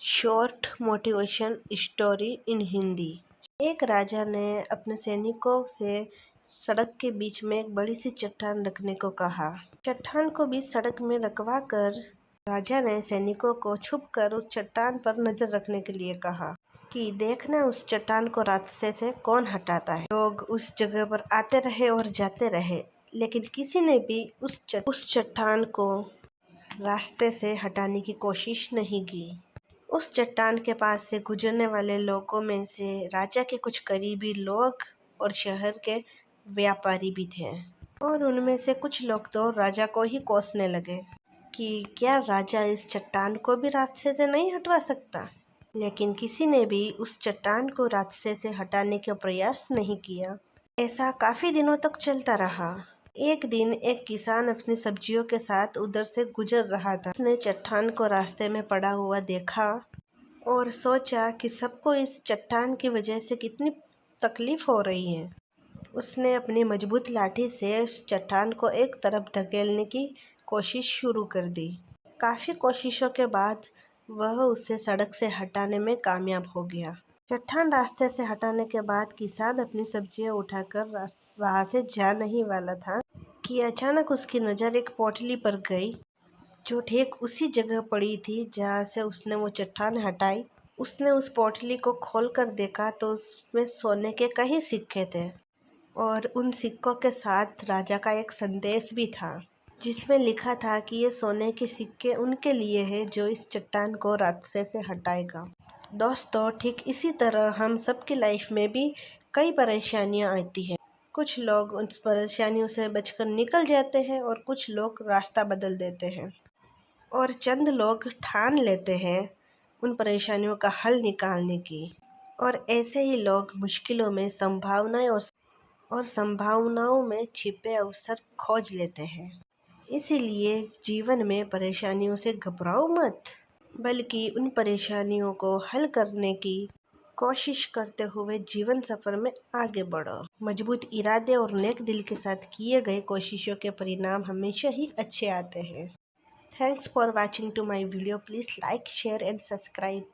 Short motivation story in Hindi. एक राजा ने अपने सैनिकों से सड़क के बीच में एक बड़ी सी चट्टान रखने को कहा। चट्टान को बीच सड़क में रखवा कर राजा ने सैनिकों को छुपकर उस चट्टान पर नजर रखने के लिए कहा कि देखना उस चट्टान को रास्ते से कौन हटाता है। लोग उस जगह पर आते रहे और जाते रहे, लेकिन किसी ने भी उस चट्टान को रास्ते से हटाने की कोशिश नहीं की। उस चट्टान के पास से गुजरने वाले लोगों में से राजा के कुछ करीबी लोग और शहर के व्यापारी भी थे, और उनमें से कुछ लोग तो राजा को ही कोसने लगे कि क्या राजा इस चट्टान को भी रास्ते से नहीं हटवा सकता। लेकिन किसी ने भी उस चट्टान को रास्ते से हटाने का प्रयास नहीं किया। ऐसा काफी दिनों तक चलता रहा। एक दिन एक किसान अपनी सब्जियों के साथ उधर से गुजर रहा था। उसने चट्टान को रास्ते में पड़ा हुआ देखा और सोचा कि सबको इस चट्टान की वजह से कितनी तकलीफ हो रही है। उसने अपनी मजबूत लाठी से उस चट्टान को एक तरफ धकेलने की कोशिश शुरू कर दी। काफ़ी कोशिशों के बाद वह उसे सड़क से हटाने में कामयाब हो गया। चट्टान रास्ते से हटाने के बाद किसान अपनी सब्जियां उठाकर वहां से जा नहीं वाला था कि अचानक उसकी नज़र एक पोटली पर गई, जो ठीक उसी जगह पड़ी थी जहाँ से उसने वो चट्टान हटाई। उसने उस पोटली को खोलकर देखा तो उसमें सोने के कई सिक्के थे, और उन सिक्कों के साथ राजा का एक संदेश भी था, जिसमें लिखा था कि ये सोने के सिक्के उनके लिए है जो इस चट्टान को रास्ते से हटाएगा। दोस्तों, ठीक इसी तरह हम सबकी लाइफ में भी कई परेशानियां आती हैं। कुछ लोग उन परेशानियों से बचकर निकल जाते हैं और कुछ लोग रास्ता बदल देते हैं, और चंद लोग ठान लेते हैं उन परेशानियों का हल निकालने की, और ऐसे ही लोग मुश्किलों में संभावनाएं और संभावनाओं में छिपे अवसर खोज लेते हैं। इसीलिए जीवन में परेशानियों से घबराओ मत, बल्कि उन परेशानियों को हल करने की कोशिश करते हुए जीवन सफर में आगे बढ़ो। मजबूत इरादे और नेक दिल के साथ किए गए कोशिशों के परिणाम हमेशा ही अच्छे आते हैं। Thanks for watching to my video. Please like, share and subscribe.